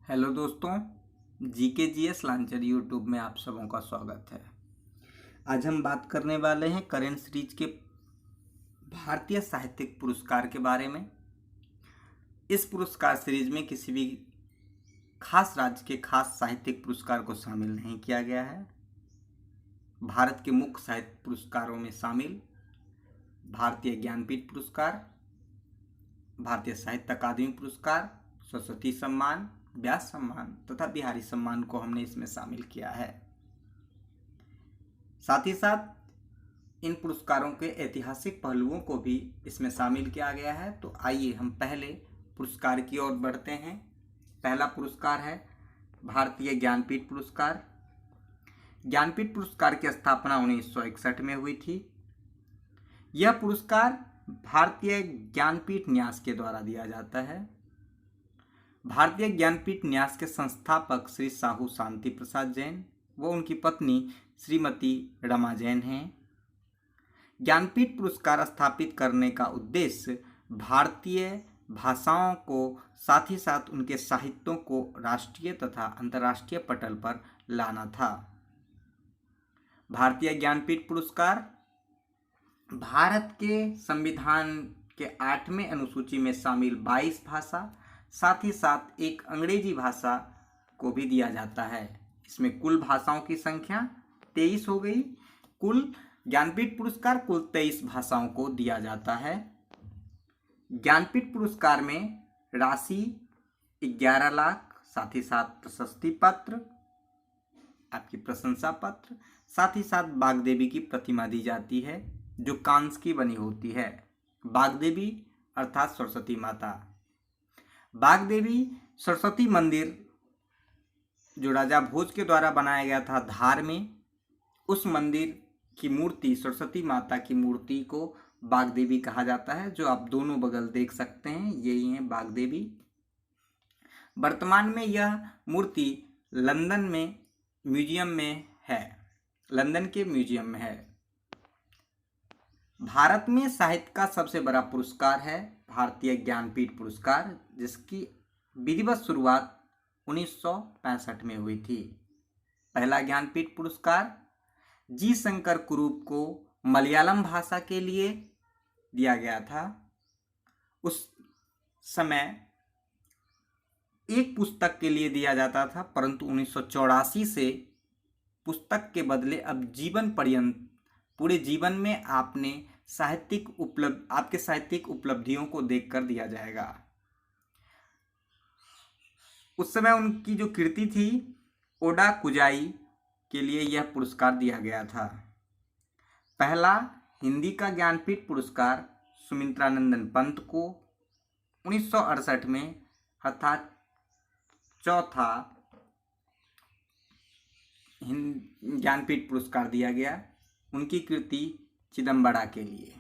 Hello दोस्तों, GK GS launcher YouTube में आप सबों का स्वागत है। आज हम बात करने वाले हैं करेंट सीरीज के भारतीय साहित्यिक पुरस्कार के बारे में। इस पुरस्कार सीरीज में किसी भी खास राज्य के खास साहित्यिक पुरस्कार को शामिल नहीं किया गया है। भारत के मुख्य साहित्य पुरस्कारों में शामिल भारतीय ज्ञानपीठ पुरस्कार, भारतीय साहित्य अकादमी पुरस्कार, सरस्वती सम्मान, व्यास सम्मान तथा बिहारी सम्मान को हमने इसमें शामिल किया है। साथ ही साथ इन पुरस्कारों के ऐतिहासिक पहलुओं को भी इसमें शामिल किया गया है। तो आइए हम पहले पुरस्कार की ओर बढ़ते हैं। पहला पुरस्कार है भारतीय ज्ञानपीठ पुरस्कार। ज्ञानपीठ पुरस्कार की स्थापना 1961 में हुई थी। यह पुरस्कार भारतीय ज्ञानपीठ न्यास के द्वारा दिया जाता है। भारतीय ज्ञानपीठ न्यास के संस्थापक श्री साहू शांति प्रसाद जैन व उनकी पत्नी श्रीमती रमा जैन हैं। ज्ञानपीठ पुरस्कार स्थापित करने का उद्देश्य भारतीय भाषाओं को साथ ही साथ उनके साहित्यों को राष्ट्रीय तथा अंतर्राष्ट्रीय पटल पर लाना था। भारतीय ज्ञानपीठ पुरस्कार भारत के संविधान के 8वें अनुसूची में शामिल 22 भाषा साथ ही साथ एक अंग्रेजी भाषा को भी दिया जाता है। इसमें कुल भाषाओं की संख्या 23 हो गई। कुल ज्ञानपीठ पुरस्कार कुल 23 भाषाओं को दिया जाता है। ज्ञानपीठ पुरस्कार में राशि 11 लाख, साथ ही साथ प्रशस्ति पत्र, आपकी प्रशंसा पत्र, साथ ही साथ बागदेवी की प्रतिमा दी जाती है जो कांस्य की बनी होती है। बागदेवी अर्थात सरस्वती माता। बागदेवी सरस्वती मंदिर जो राजा भोज के द्वारा बनाया गया था धार में, उस मंदिर की मूर्ति सरस्वती माता की मूर्ति को बागदेवी कहा जाता है, जो आप दोनों बगल देख सकते हैं, यही है बागदेवी। वर्तमान में यह मूर्ति लंदन में म्यूजियम में है, लंदन के म्यूजियम में है। भारत में साहित्य का सबसे बड़ा पुरस्कार है भारतीय ज्ञानपीठ पुरस्कार, जिसकी विधिवत शुरुआत 1965 में हुई थी। पहला ज्ञानपीठ पुरस्कार जी शंकर कुरूप को मलयालम भाषा के लिए दिया गया था। उस समय एक पुस्तक के लिए दिया जाता था, परंतु 1984 से पुस्तक के बदले अब जीवन पर्यंत पूरे जीवन में आपके साहित्यिक उपलब्धियों को देखकर दिया जाएगा। उस समय उनकी जो कृति थी ओडा कुजाई के लिए यह पुरस्कार दिया गया था। पहला हिंदी का ज्ञानपीठ पुरस्कार सुमित्रानंदन पंत को 1968 में अर्थात चौथा ज्ञानपीठ पुरस्कार दिया गया उनकी कृति चिदम्बरा के लिए।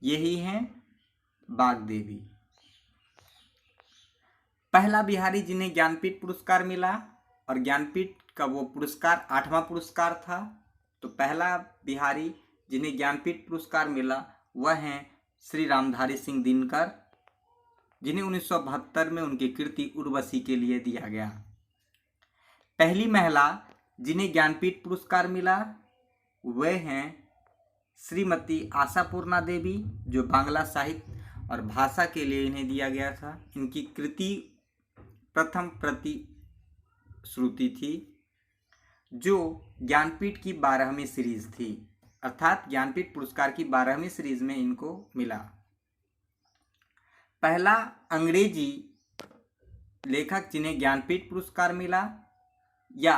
यही है बागदेवी। पहला बिहारी जिन्हें ज्ञानपीठ पुरस्कार मिला, और ज्ञानपीठ का वो पुरस्कार 8वां पुरस्कार था। तो पहला बिहारी जिन्हें ज्ञानपीठ पुरस्कार मिला वह हैं श्री रामधारी सिंह दिनकर, जिन्हें 1972 में उनकी कृति उर्वशी के लिए दिया गया। पहली महिला जिन्हें ज्ञानपीठ पुरस्कार मिला वह हैं श्रीमती आशापूर्णा देवी, जो बांग्ला साहित्य और भाषा के लिए इन्हें दिया गया था। इनकी कृति प्रथम प्रति श्रुति थी, जो ज्ञानपीठ की 12वीं सीरीज थी, अर्थात ज्ञानपीठ पुरस्कार की 12वीं सीरीज में इनको मिला। पहला अंग्रेजी लेखक जिन्हें ज्ञानपीठ पुरस्कार मिला या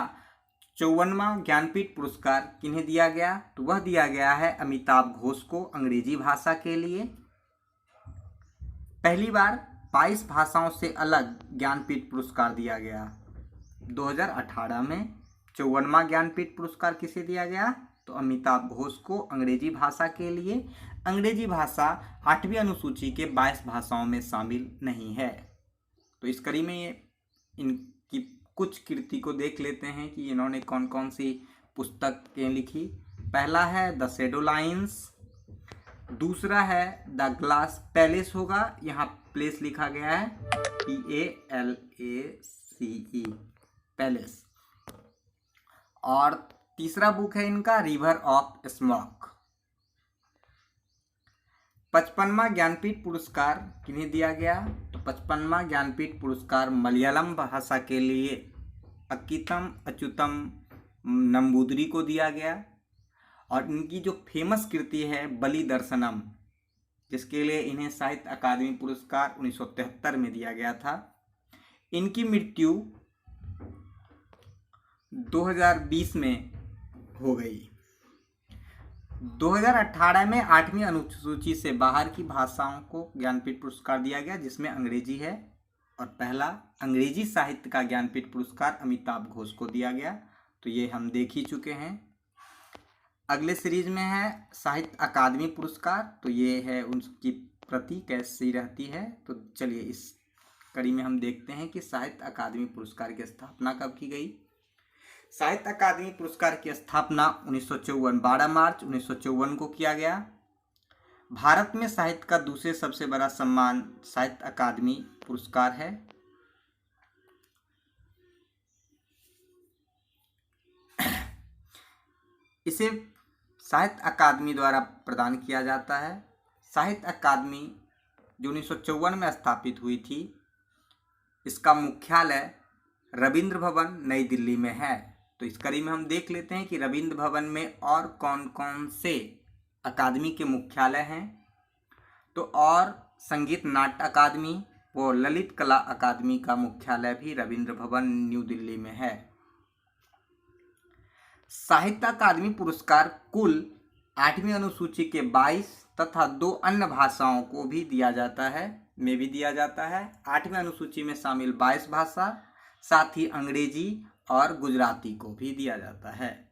54वां ज्ञानपीठ पुरस्कार किन्हें दिया गया, तो वह दिया गया है अमिताभ घोष को अंग्रेजी भाषा के लिए। पहली बार 22 भाषाओं से अलग ज्ञानपीठ पुरस्कार दिया गया 2018 में। 54वां ज्ञानपीठ पुरस्कार किसे दिया गया, तो अमिताभ घोष को अंग्रेजी भाषा के लिए। अंग्रेजी भाषा 8वीं अनुसूची के 22 भाषाओं में शामिल नहीं है। तो इस कड़ी में इनकी कुछ कृति को देख लेते हैं कि इन्होंने कौन कौन सी पुस्तकें लिखी। पहला है द शैडो लाइन्स, दूसरा है द ग्लास पैलेस होगा, यहाँ प्लेस लिखा गया है, PALACE, पैलेस। और तीसरा बुक है इनका रिवर ऑफ स्मॉक। 55वां ज्ञानपीठ पुरस्कार किन्हें दिया गया? तो 55वां ज्ञानपीठ पुरस्कार मलयालम भाषा के लिए अक्कीतम अच्युतम नंबूदरी को दिया गया। और इनकी जो फेमस कृति है बलि दर्शनम, जिसके लिए इन्हें साहित्य अकादमी पुरस्कार 1973 में दिया गया था। इनकी मृत्यु 2020 में हो गई। 2018 में 8वीं अनुसूची से बाहर की भाषाओं को ज्ञानपीठ पुरस्कार दिया गया, जिसमें अंग्रेजी है। और पहला अंग्रेजी साहित्य का ज्ञानपीठ पुरस्कार अमिताभ घोष को दिया गया। तो ये हम देख ही चुके हैं। अगले सीरीज में है साहित्य अकादमी पुरस्कार। तो ये है उनकी प्रति कैसी रहती है। तो चलिए इस कड़ी में हम देखते हैं कि साहित्य अकादमी पुरस्कार की स्थापना कब की गई। साहित्य अकादमी पुरस्कार की स्थापना 1954 12 मार्च 1954 को किया गया। भारत में साहित्य का दूसरे सबसे बड़ा सम्मान साहित्य अकादमी पुरस्कार है। इसे साहित्य अकादमी द्वारा प्रदान किया जाता है। साहित्य अकादमी जो 1954 में स्थापित हुई थी, इसका मुख्यालय रविंद्र भवन नई दिल्ली में है। तो इस कड़ी में हम देख लेते हैं कि रविंद्र भवन में और कौन कौन से अकादमी के मुख्यालय हैं। तो और संगीत नाट्य अकादमी व ललित कला अकादमी का मुख्यालय भी रविंद्र भवन न्यू दिल्ली में है। साहित्य अकादमी पुरस्कार कुल 8वीं अनुसूची के 22 तथा 2 अन्य भाषाओं को भी दिया जाता है, 8वीं अनुसूची में शामिल 22 भाषा, साथ ही अंग्रेजी और गुजराती को भी दिया जाता है।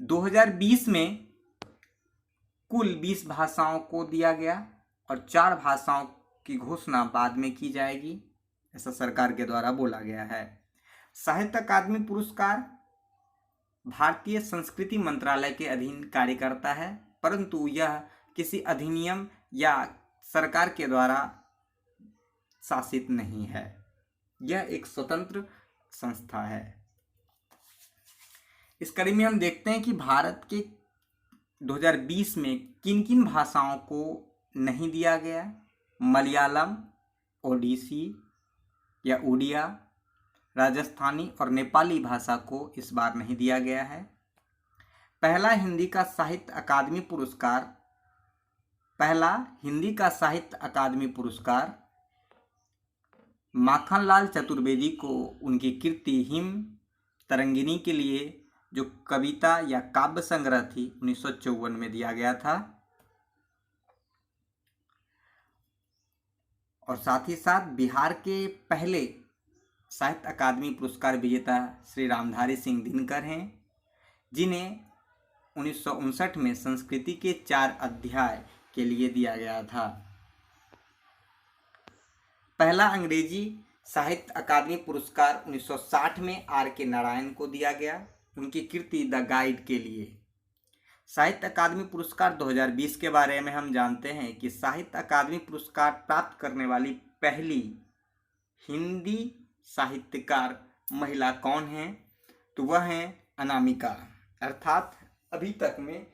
2020 में कुल 20 भाषाओं को दिया गया और 4 भाषाओं की घोषणा बाद में की जाएगी, ऐसा सरकार के द्वारा बोला गया है। साहित्य अकादमी पुरस्कार भारतीय संस्कृति मंत्रालय के अधीन कार्य करता है, परंतु यह किसी अधिनियम या सरकार के द्वारा शासित नहीं है। यह एक स्वतंत्र संस्था है। इस कड़ी में हम देखते हैं कि भारत के 2020 में किन किन भाषाओं को नहीं दिया गया। मलयालम, ओडिसी या उड़िया, राजस्थानी और नेपाली भाषा को इस बार नहीं दिया गया है। पहला हिंदी का साहित्य अकादमी पुरस्कार माखनलाल चतुर्वेदी को उनकी कृति हिम तरंगिनी के लिए जो कविता या काव्य संग्रह थी 1954 में दिया गया था। और साथ ही साथ बिहार के पहले साहित्य अकादमी पुरस्कार विजेता श्री रामधारी सिंह दिनकर हैं, जिन्हें 1959 में संस्कृति के 4 अध्याय के लिए दिया गया था। पहला अंग्रेजी साहित्य अकादमी पुरस्कार 1960 में R.K. नारायण को दिया गया, उनकी कृति द गाइड के लिए। साहित्य अकादमी पुरस्कार 2020 के बारे में हम जानते हैं कि साहित्य अकादमी पुरस्कार प्राप्त करने वाली पहली हिंदी साहित्यकार महिला कौन है? तो वह है अनामिका। अर्थात अभी तक में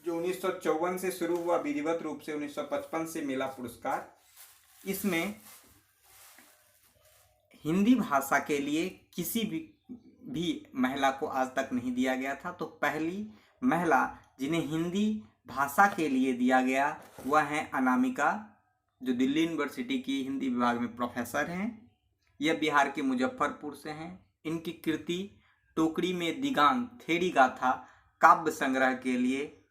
जो 1954 से शुरू हुआ विधिवत रूप से 1955 से मिला पुरस्कार, इसमें हिंदी भाषा के लिए किसी भी महिला को आज तक नहीं दिया गया था। तो पहली महिला जिन्हें हिंदी भाषा के लिए दिया गया वह है अनामिका, जो दिल्ली यूनिवर्सिटी की हिंदी विभाग में प्रोफेसर हैं। यह बिहार के मुजफ्फरपुर से हैं। इनकी कृति टोकरी में दिगांग थेरी गाथा काव्य संग्रह के लिए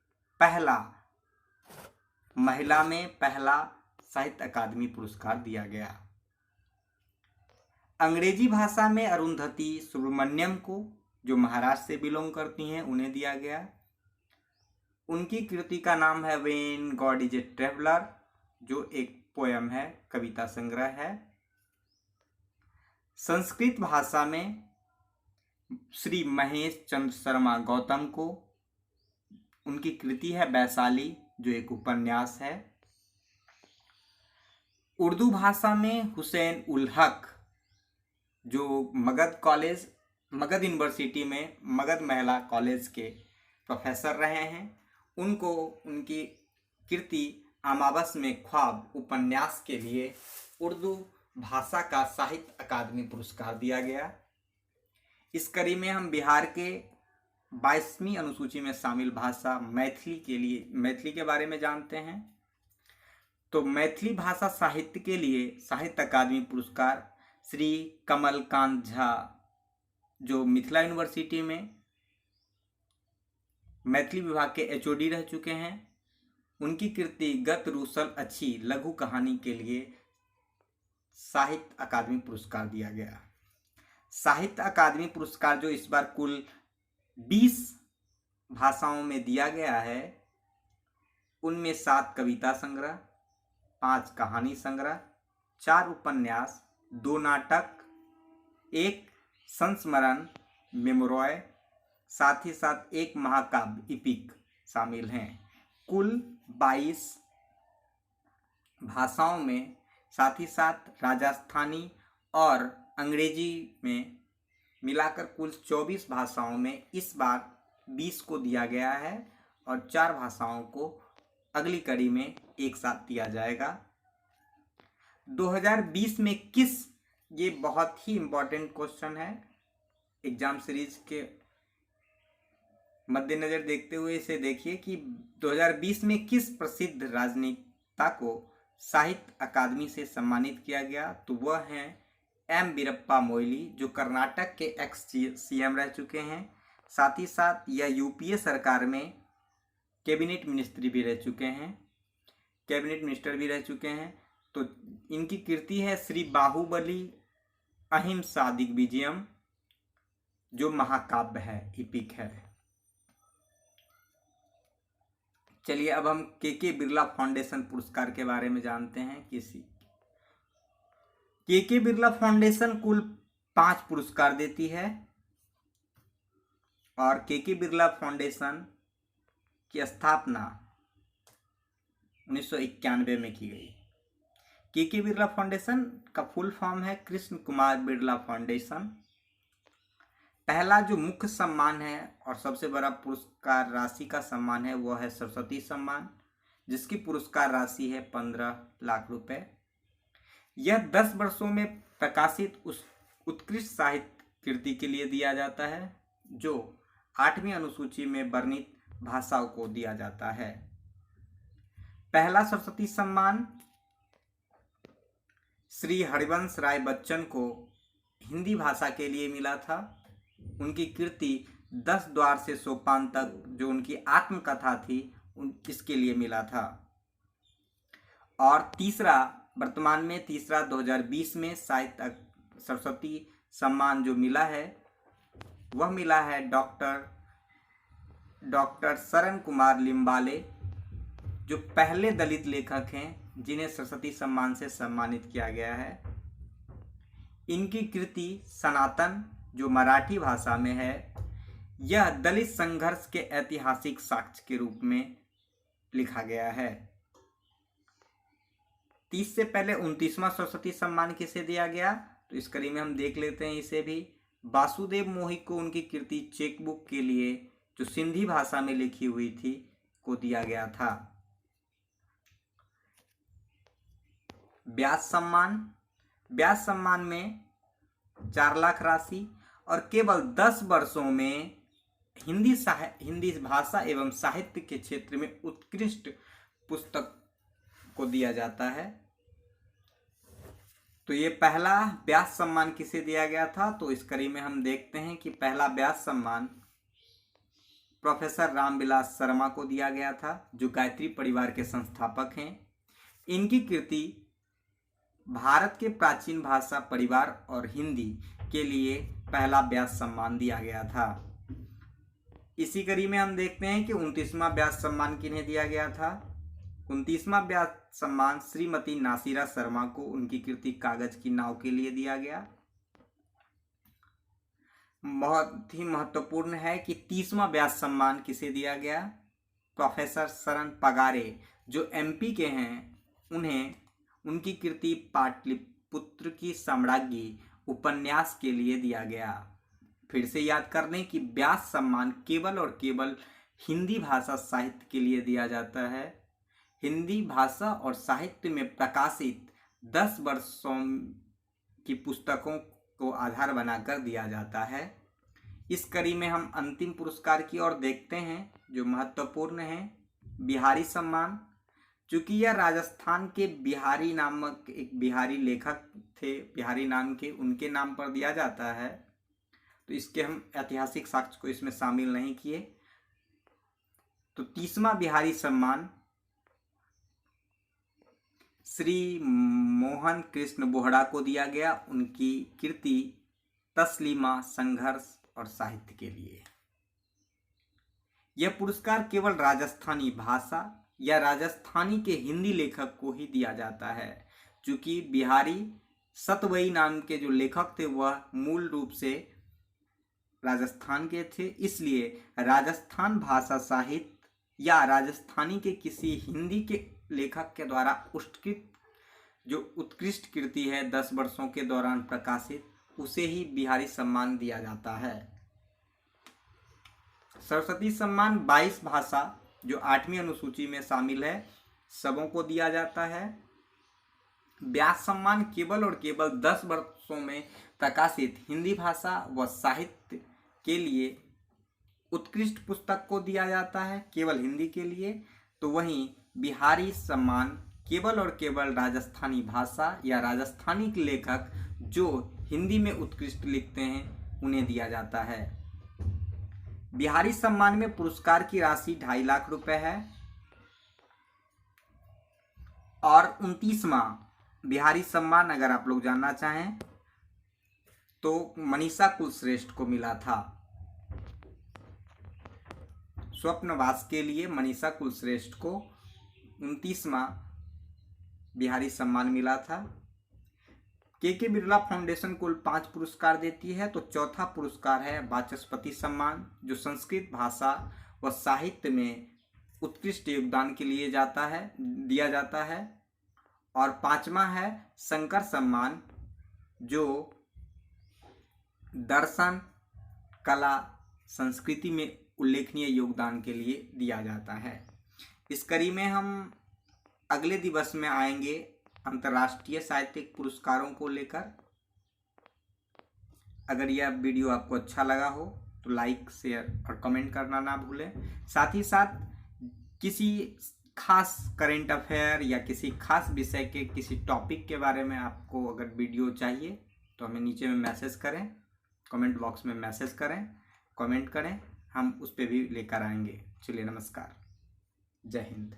महिला में पहला साहित्य अकादमी पुरस्कार दिया गया। अंग्रेजी भाषा में अरुंधति सुब्रमण्यम को, जो महाराष्ट्र से बिलोंग करती हैं, उन्हें दिया गया। उनकी कृति का नाम है when God is a traveller, जो एक पोयम है, कविता संग्रह है। संस्कृत भाषा में श्री महेश चंद्र शर्मा गौतम को, उनकी कृति है वैशाली, जो एक उपन्यास है। उर्दू भाषा में हुसैन उल हक जो मगध यूनिवर्सिटी में मगध महिला कॉलेज के प्रोफेसर रहे हैं, उनको उनकी कृति अमावस में ख्वाब उपन्यास के लिए उर्दू भाषा का साहित्य अकादमी पुरस्कार दिया गया। इस कड़ी में हम बिहार के 22वीं अनुसूची में शामिल भाषा मैथिली के बारे में जानते हैं। तो मैथिली भाषा साहित्य के लिए साहित्य अकादमी पुरस्कार श्री कमलकांत झा, जो मिथिला यूनिवर्सिटी में मैथिली विभाग के एचओडी रह चुके हैं, उनकी कृति गत रूसल अच्छी लघु कहानी के लिए साहित्य अकादमी पुरस्कार दिया गया। साहित्य अकादमी पुरस्कार जो इस बार कुल 20 भाषाओं में दिया गया है, उनमें 7 कविता संग्रह, 5 कहानी संग्रह, 4 उपन्यास, 2 नाटक, 1 संस्मरण मेमोरॉय, साथ ही साथ 1 महाकाव्य इपिक शामिल हैं। कुल 22 भाषाओं में, साथ ही साथ राजस्थानी और अंग्रेजी में मिलाकर कुल 24 भाषाओं में इस बार 20 को दिया गया है और 4 भाषाओं को अगली कड़ी में एक साथ दिया जाएगा। 2020 में ये बहुत ही इम्पोर्टेंट क्वेश्चन है, एग्जाम सीरीज के मद्देनजर देखते हुए इसे देखिए कि 2020 में किस प्रसिद्ध राजनेता को साहित्य अकादमी से सम्मानित किया गया। तो वह हैं एम वीरप्पा मोइली, जो कर्नाटक के एक्स सीएम रह चुके हैं। साथ ही साथ यह यूपीए सरकार में कैबिनेट मिनिस्टर भी रह चुके हैं। तो इनकी कृति है श्री बाहुबली अहिंसा दिग्विजयम, जो महाकाव्य है, इपिक है। चलिए अब हम के बिरला फाउंडेशन पुरस्कार के बारे में जानते हैं। के बिरला फाउंडेशन कुल 5 पुरस्कार देती है और के बिरला फाउंडेशन की स्थापना 1991 में की गई। के बिरला फाउंडेशन का फुल फॉर्म है कृष्ण कुमार बिरला फाउंडेशन। पहला जो मुख्य सम्मान है और सबसे बड़ा पुरस्कार राशि का सम्मान है वह है सरस्वती सम्मान, जिसकी पुरस्कार राशि है 15 लाख रुपए। यह 10 वर्षों में प्रकाशित उस उत्कृष्ट साहित्य कृति के लिए दिया जाता है जो 8वीं अनुसूची में वर्णित भाषाओं को दिया जाता है। पहला सरस्वती सम्मान श्री हरिवंश राय बच्चन को हिंदी भाषा के लिए मिला था। उनकी कृति 10 द्वार से सोपान तक, जो उनकी आत्मकथा थी, इसके लिए मिला था। और वर्तमान में तीसरा 2020 में साहित्य सरस्वती सम्मान जो मिला है वह मिला है डॉक्टर शरण कुमार लिम्बाले, जो पहले दलित लेखक हैं जिन्हें सरस्वती सम्मान से सम्मानित किया गया है। इनकी कृति सनातन, जो मराठी भाषा में है, यह दलित संघर्ष के ऐतिहासिक साक्ष्य के रूप में लिखा गया है। 30 से पहले 29वां सरस्वती सम्मान किसे दिया गया, तो इस कड़ी में हम देख लेते हैं इसे भी। वासुदेव मोही को उनकी कृति चेकबुक के लिए, जो सिंधी भाषा में लिखी हुई थी, को दिया गया था। व्यास सम्मान में 4 लाख राशि और केवल 10 वर्षों में हिंदी भाषा एवं साहित्य के क्षेत्र में उत्कृष्ट पुस्तक को दिया जाता है। तो ये पहला व्यास सम्मान किसे दिया गया था, तो इस कड़ी में हम देखते हैं कि पहला व्यास सम्मान प्रोफेसर रामविलास शर्मा को दिया गया था, जो गायत्री परिवार के संस्थापक हैं। इनकी कृति भारत के प्राचीन भाषा परिवार और हिंदी के लिए पहला व्यास सम्मान दिया गया था। इसी कड़ी में हम देखते हैं कि 29वां व्यास सम्मान किन्हें दिया गया था। 29वां व्यास सम्मान श्रीमती नासिरा शर्मा को उनकी कृति कागज की नाव के लिए दिया गया। बहुत ही महत्वपूर्ण है कि 30वां व्यास सम्मान किसे दिया गया, प्रोफेसर शरण पगारे, जो एमपी के हैं, उन्हें उनकी कृति पाटलिपुत्र की साम्राज्ञी उपन्यास के लिए दिया गया। फिर से याद कर लें कि व्यास सम्मान केवल और केवल हिंदी भाषा साहित्य के लिए दिया जाता है। हिंदी भाषा और साहित्य में प्रकाशित 10 वर्षों की पुस्तकों को आधार बनाकर दिया जाता है। इस कड़ी में हम अंतिम पुरस्कार की ओर देखते हैं जो महत्वपूर्ण है, बिहारी सम्मान। चूंकि यह राजस्थान के बिहारी नामक एक बिहारी लेखक थे, बिहारी नाम के, उनके नाम पर दिया जाता है, तो इसके हम ऐतिहासिक साक्ष्य को इसमें शामिल नहीं किए। तो 30वां बिहारी सम्मान श्री मोहन कृष्ण बोहड़ा को दिया गया, उनकी कृति तस्लीमा संघर्ष और साहित्य के लिए। यह पुरस्कार केवल राजस्थानी भाषा या राजस्थानी के हिंदी लेखक को ही दिया जाता है। चूंकि बिहारी सतवई नाम के जो लेखक थे वह मूल रूप से राजस्थान के थे, इसलिए राजस्थान भाषा साहित्य या राजस्थानी के किसी हिंदी के लेखक के द्वारा उत्कृष्ट कृति है 10 वर्षों के दौरान प्रकाशित, उसे ही बिहारी सम्मान दिया जाता है। सरस्वती सम्मान 22 भाषा जो 8वीं अनुसूची में शामिल है सबों को दिया जाता है। व्यास सम्मान केवल और केवल 10 वर्षों में प्रकाशित हिंदी भाषा व साहित्य के लिए उत्कृष्ट पुस्तक को दिया जाता है, केवल हिंदी के लिए। तो वहीं बिहारी सम्मान केवल और केवल राजस्थानी भाषा या राजस्थानी के लेखक जो हिंदी में उत्कृष्ट लिखते हैं उन्हें दिया जाता है। बिहारी सम्मान में पुरस्कार की राशि 2.5 लाख रुपए है। और 29वां बिहारी सम्मान अगर आप लोग जानना चाहें तो मनीषा कुलश्रेष्ठ को मिला था। स्वप्नवास के लिए मनीषा कुलश्रेष्ठ को 29वां बिहारी सम्मान मिला था। के बिरला फाउंडेशन कुल 5 पुरस्कार देती है, तो चौथा पुरस्कार है वाचस्पति सम्मान जो संस्कृत भाषा व साहित्य में उत्कृष्ट योगदान के लिए दिया जाता है। और 5वां है शंकर सम्मान जो दर्शन, कला, संस्कृति में उल्लेखनीय योगदान के लिए दिया जाता है। इस कड़ी में हम अगले दिवस में आएंगे अंतर्राष्ट्रीय साहित्यिक पुरस्कारों को लेकर। अगर यह वीडियो आपको अच्छा लगा हो तो लाइक, शेयर और कमेंट करना ना भूलें। साथ ही साथ किसी खास करेंट अफेयर या किसी खास विषय के किसी टॉपिक के बारे में आपको अगर वीडियो चाहिए तो हमें नीचे में मैसेज करें, कमेंट बॉक्स में मैसेज करें, कमेंट करें, हम उस पर भी लेकर आएंगे। चलिए, नमस्कार, जय हिंद।